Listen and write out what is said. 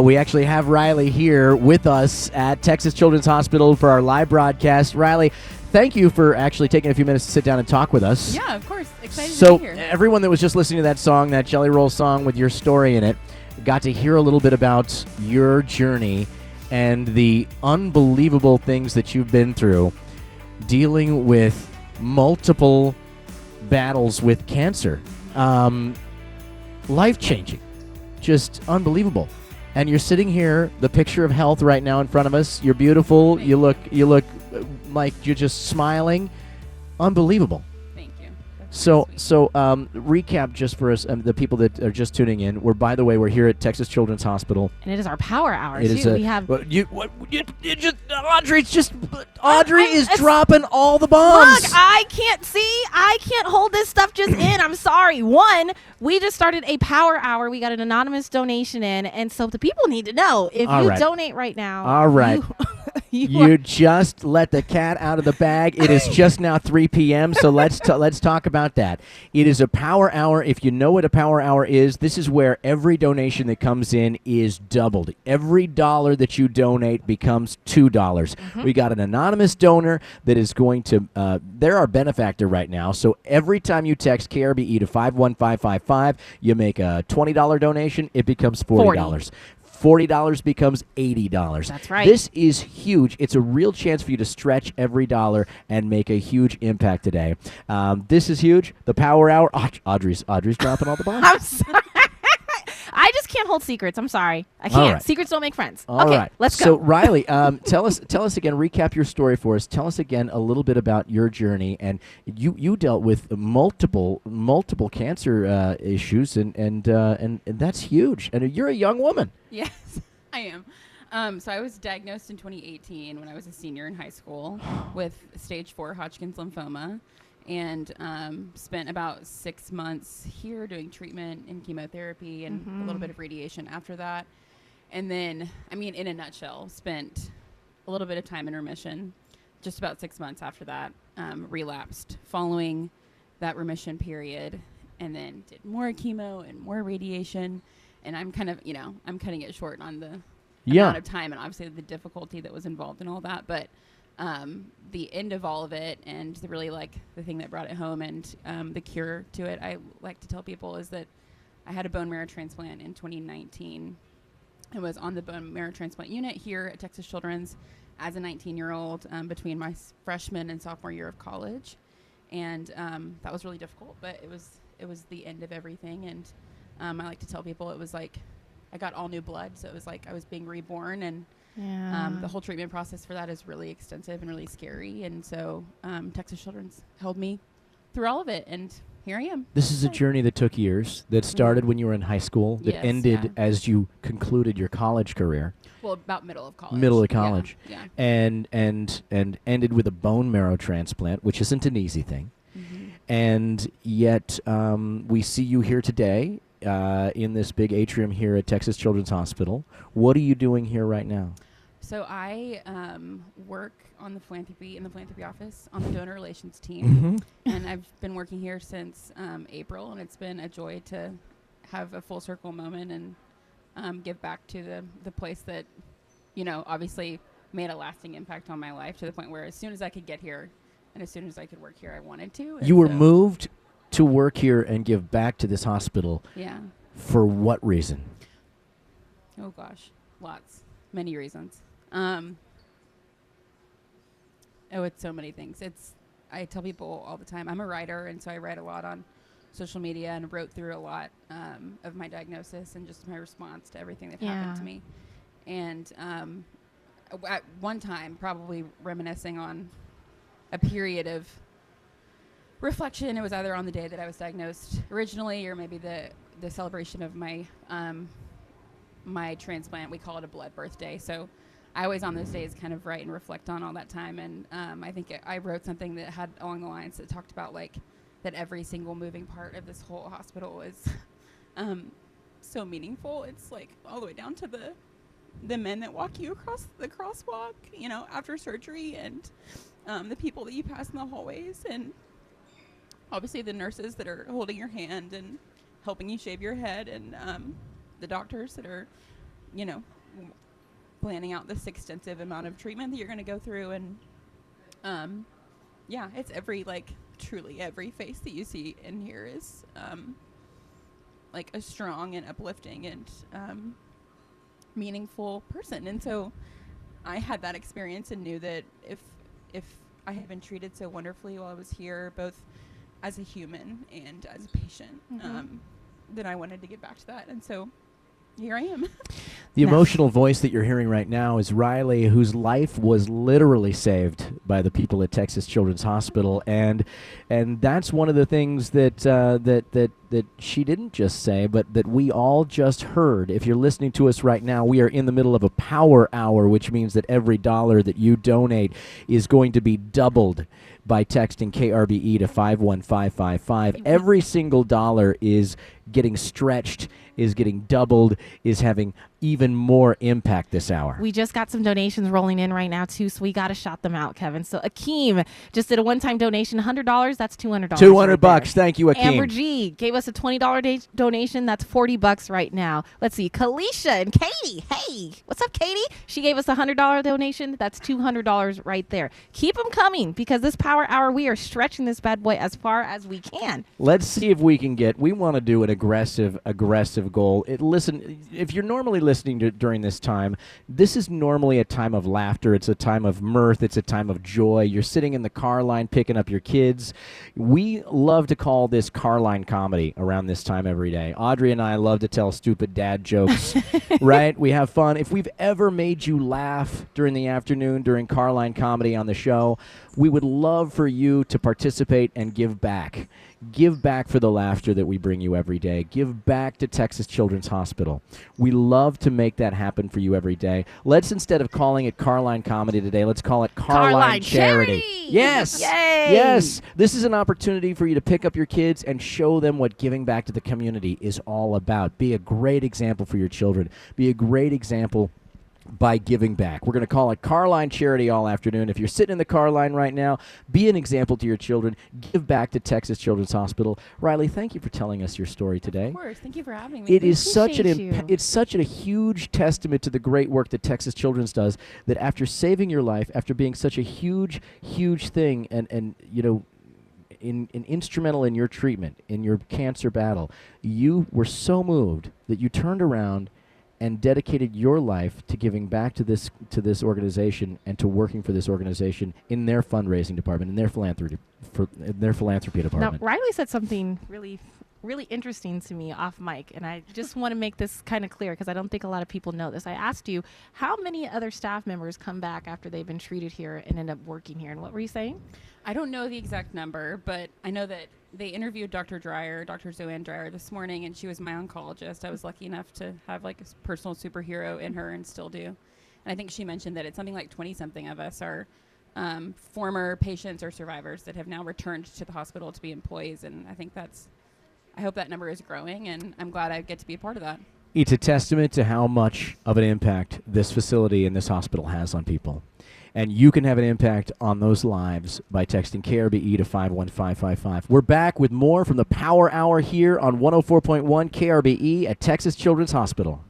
We actually have Riley here with us at Texas Children's Hospital for our live broadcast. Riley, thank you for actually taking a few minutes to sit down and talk with us. Yeah, of course. Excited So to be here. everyone that was just listening to that song, that Jelly Roll song with your story in it, got to hear a little bit about your journey and the unbelievable things that you've been through dealing with multiple battles with cancer. Life-changing. Just unbelievable. And you're sitting here, the picture of health right now in front of us. You're beautiful. You look like you're just smiling. Unbelievable. Thank you. That's So, sweet. recap just for us, the people that are just tuning in. By the way, we're here at Texas Children's Hospital. And it is our power hour, It too. is We have... Audrey is dropping all the bombs. Look, I can't see. I can't hold this stuff just in. I'm sorry. One, we just started a power hour. We got an anonymous donation in. And so the people need to know, if All you right. donate right now. All right. You just let the cat out of the bag. It is just now 3 p.m., so let's talk about that. It is a power hour. If you know what a power hour is, this is where every donation that comes in is doubled. Every dollar that you donate becomes $2. Mm-hmm. We got an anonymous donor that is going to, they're our benefactor right now, so every time you text KRBE to 51555, you make a $20 donation, it becomes $40. $40 becomes $80. That's right. This is huge. It's a real chance for you to stretch every dollar and make a huge impact today. This is huge. The Power Hour. Audrey's dropping all the bombs. I'm sorry. I just can't hold secrets. I'm sorry. I can't. All right. Secrets don't make friends. All okay, right. let's go. So, Riley, tell us again, recap your story for us. Tell us again a little bit about your journey. And you dealt with multiple cancer issues, and that's huge. And you're a young woman. Yes, I am. So I was diagnosed in 2018 when I was a senior in high school with stage 4 Hodgkin's lymphoma, and spent about 6 months here doing treatment and chemotherapy and a little bit of radiation after that. And then, in a nutshell, spent a little bit of time in remission, just about 6 months after that, relapsed following that remission period, and then did more chemo and more radiation. And I'm kind of, I'm cutting it short on the amount of time and obviously the difficulty that was involved in all that. But the end of all of it, and really the thing that brought it home and the cure to it, I like to tell people, is that I had a bone marrow transplant in 2019. I was on the bone marrow transplant unit here at Texas Children's as a 19-year-old between my freshman and sophomore year of college. And that was really difficult, but it was the end of everything. And I like to tell people it was like I got all new blood, so it was like I was being reborn, and the whole treatment process for that is really extensive and really scary. And so Texas Children's held me through all of it, and here I am. This is a journey that took years, that started when you were in high school, that ended as you concluded your college career. Well, about middle of college. Middle of college. Yeah. And ended with a bone marrow transplant, which isn't an easy thing. Mm-hmm. And yet we see you here today in this big atrium here at Texas Children's Hospital. What are you doing here right now? So I work in the philanthropy office on the donor relations team, and I've been working here since April, and it's been a joy to have a full circle moment and give back to the place that, obviously made a lasting impact on my life, to the point where as soon as I could get here and as soon as I could work here, I wanted to. You were moved to work here and give back to this hospital. Yeah. For what reason? Oh gosh, many reasons. It's so many things. I tell people all the time, I'm a writer, and so I write a lot on social media and wrote through a lot of my diagnosis and just my response to everything that happened to me. And at one time, probably reminiscing on a period of reflection, it was either on the day that I was diagnosed originally, or maybe the celebration of my my transplant. We call it a blood birthday. So I always on those days kind of write and reflect on all that time. And I think I wrote something that had along the lines that talked about that every single moving part of this whole hospital is so meaningful. It's all the way down to the men that walk you across the crosswalk, after surgery, and the people that you pass in the hallways, and obviously the nurses that are holding your hand and helping you shave your head, and the doctors that are, planning out this extensive amount of treatment that you're going to go through. And yeah, it's truly every face that you see in here is like a strong and uplifting and meaningful person. And so I had that experience and knew that if I had been treated so wonderfully while I was here, both as a human and as a patient, then I wanted to give back to that. And so here I am. The emotional voice that you're hearing right now is Riley, whose life was literally saved by the people at Texas Children's Hospital, and that's one of the things that that she didn't just say, but that we all just heard. If you're listening to us right now, we are in the middle of a power hour, which means that every dollar that you donate is going to be doubled by texting KRBE to 51555. Every single dollar is getting stretched, is getting doubled, is having even more impact this hour. We just got some donations rolling in right now, too, so we got to shout them out, Kevin. So Akeem just did a one-time donation, $100. That's $200. $200 bucks. Thank you, Akeem. Amber G gave us a $20 donation. That's $40 right now. Let's see. Kalisha and Katie. Hey, what's up, Katie? She gave us a $100 donation. That's $200 right there. Keep them coming, because this power hour, we are stretching this bad boy as far as we can. Let's see if we can get, we want to do an aggressive goal. Listen, if you're normally listening to during this time, this is normally a time of laughter. It's a time of mirth. It's a time of joy. You're sitting in the car line picking up your kids. We love to call this car line comedy around this time every day. Audrey and I love to tell stupid dad jokes, right? We have fun. If we've ever made you laugh during the afternoon during car line comedy on the show, we would love for you to participate and give back. Give back for the laughter that we bring you every day. Give back to Texas Children's Hospital. We love to make that happen for you every day. Let's, instead of calling it Carline Comedy today, let's call it Carline Charity. Yes. Yay. Yes. This is an opportunity for you to pick up your kids and show them what giving back to the community is all about. Be a great example for your children. Be a great example by giving back. We're going to call it Carline Charity all afternoon. If you're sitting in the car line right now, be an example to your children. Give back to Texas Children's Hospital. Riley, thank you for telling us your story today. Of course. Thank you for having me. It is such a huge testament to the great work that Texas Children's does, that after saving your life, after being such a huge thing and you know, instrumental in your treatment, in your cancer battle, you were so moved that you turned around and dedicated your life to giving back to this organization and to working for this organization in their fundraising department, in their philanthropy department. Now, Riley said something really interesting to me off mic, and I just want to make this kind of clear because I don't think a lot of people know this. I asked you how many other staff members come back after they've been treated here and end up working here, and what were you saying? I don't know the exact number, but I know that they interviewed Dr. Zoanne Dreyer this morning, and she was my oncologist. I was lucky enough to have like a personal superhero in her and still do. And I think she mentioned that it's something like 20-something of us are former patients or survivors that have now returned to the hospital to be employees. And I hope that number is growing, and I'm glad I get to be a part of that. It's a testament to how much of an impact this facility and this hospital has on people. And you can have an impact on those lives by texting KRBE to 51555. We're back with more from the Power Hour here on 104.1 KRBE at Texas Children's Hospital.